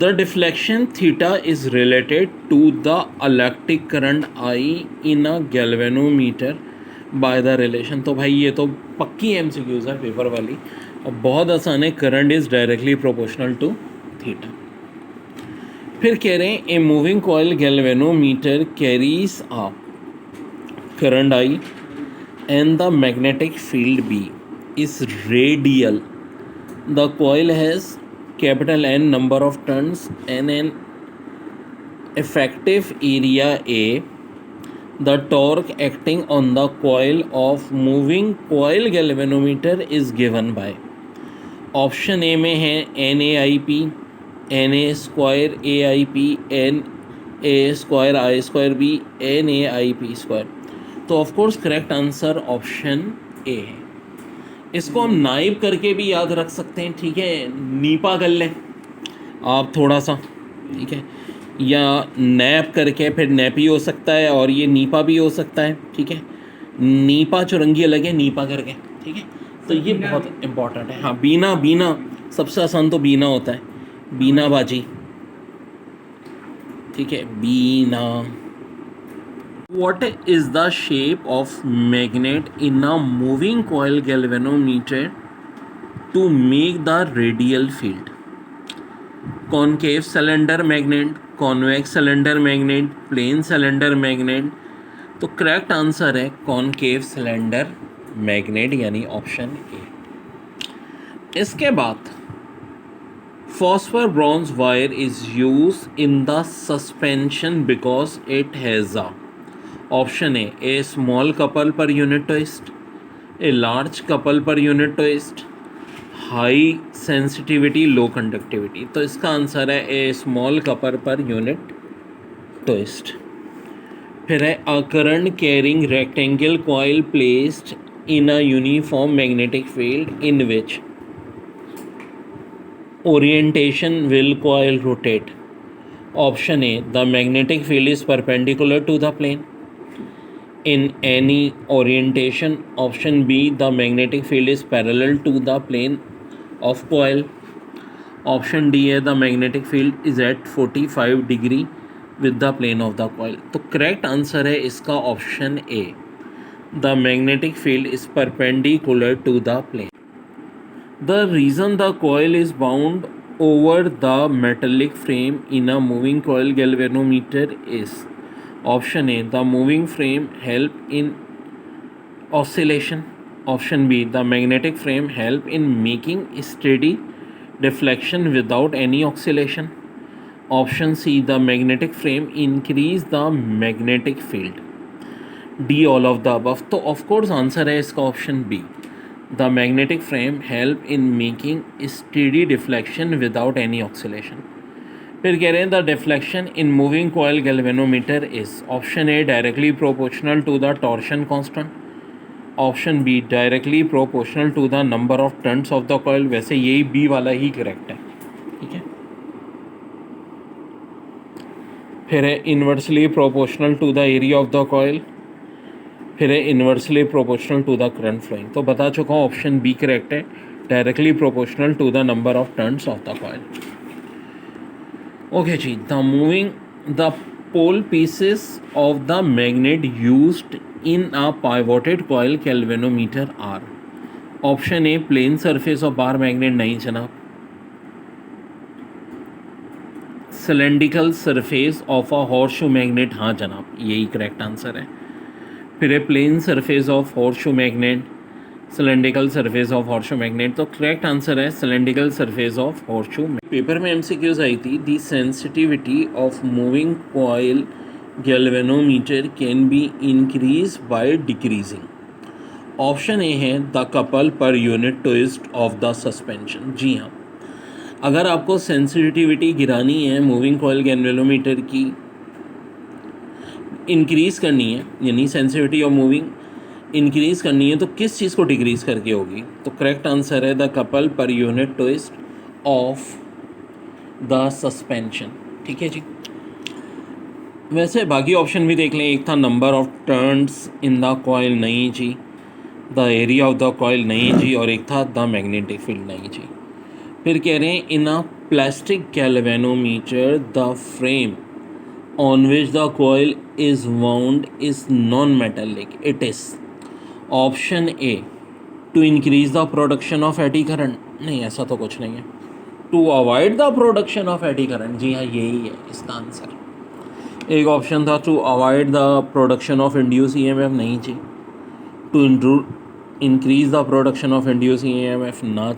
The deflection theta is related to the electric current I in a galvanometer by the relation। तो भाई ये तो पक्की MCQs है पेपर वाली और बहुत आसान है। Current is directly proportional to theta. फिर कह रहे हैं a moving coil galvanometer carries a current I and the magnetic field B is radial। The coil has capital N number of turns and an effective area A। The torque acting on the coil of moving coil galvanometer is given by। Option A में है NAIP, NA square AIP, NA square I square B, NAIP square. तो of course correct answer option A है। इसको हम नाइब करके भी याद रख सकते हैं, ठीक है, नीपा कर लें आप थोड़ा सा, ठीक है, या नैप करके फिर नैपी हो सकता है और ये नीपा भी हो सकता है, ठीक है। नीपा चुरंगी अलग है नीपा करके, ठीक है। तो ये बहुत इम्पॉर्टेंट है। हाँ बीना, बीना सबसे आसान तो बीना होता है, बीना बाजी, ठीक है, बीना। What is the shape of magnet in a moving coil galvanometer to make the radial field? Concave cylinder magnet, convex cylinder magnet, plain cylinder magnet। तो करेक्ट आंसर है कॉनकेव सिलेंडर मैग्नेट यानी ऑप्शन ए। इसके बाद phosphor bronze wire is used in the suspension because it has a option A small couple per unit twist, a large couple per unit twist, high sensitivity low conductivity. तो इसका answer है a small couple per unit twist. फिर है a current carrying rectangle coil placed in a uniform magnetic field in which orientation will coil rotate. Option A the magnetic field is perpendicular to the plane in any orientation। option B the magnetic field is parallel to the plane of coil। option D है the magnetic field is at 45 degree with the plane of the coil। तो correct answer है इसका option A the magnetic field is perpendicular to the plane। the reason the coil is wound over the metallic frame in a moving coil galvanometer is option A the moving frame help in oscillation. Option be the magnetic frame help in making steady deflection without any oscillation. Option see the magnetic frame increase the magnetic field. D all of the above. तो of course answer है इसका option be the magnetic frame help in making steady deflection without any oscillation. फिर कह रहे हैं the deflection in moving coil galvanometer is option A directly proportional to the torsion constant. Option B directly proportional to the number of turns of the coil. वैसे यही B वाला ही correct है, ठीक है। फिर है inversely proportional to the area of the coil. फिर है inversely proportional to the current flowing. तो बता चुका हूँ ऑप्शन बी करेक्ट है directly proportional to the number of turns of the coil. Okay जी, the moving the pole pieces of the magnet used in a pivoted coil galvanometer are. Option A plane surface of bar magnet, नहीं जनाब। Cylindrical surface of a horseshoe magnet, हाँ जनाब, यही correct answer है। फिर है plane surface of horseshoe magnet, cylindrical surface of horseshoe magnet. तो correct answer है cylindrical surface of horseshoe. Paper में MCQs आई थी the sensitivity of moving coil galvanometer can be increase by decreasing. Option A है the couple per unit twist of the suspension. जी हाँ, अगर आपको सेंसिटिविटी गिरानी है मूविंग कॉइल गैल्वेनोमीटर की, इंक्रीज़ करनी है यानी सेंसिटिविटी ऑफ मूविंग इंक्रीज़ करनी है, तो किस चीज़ को डिक्रीज़ करके होगी? तो करेक्ट आंसर है the couple per unit twist of the suspension, ठीक है जी। वैसे बाकी ऑप्शन भी देख लें, एक था number of turns in the coil, नहीं जी। The area of the coil, नहीं जी। और एक था द मैग्नेटिक फील्ड, नहीं जी। फिर कह रहे हैं in a plastic galvanometer the frame on which the coil is wound is non metallic, it is option A to increase the production of eddy current, नहीं ऐसा तो कुछ नहीं है, to avoid the production of eddy current, जी हाँ यही है इसका आंसर। एक ऑप्शन था to avoid the production of induce EMF, नहीं जी, to increase the production of induce EMF ना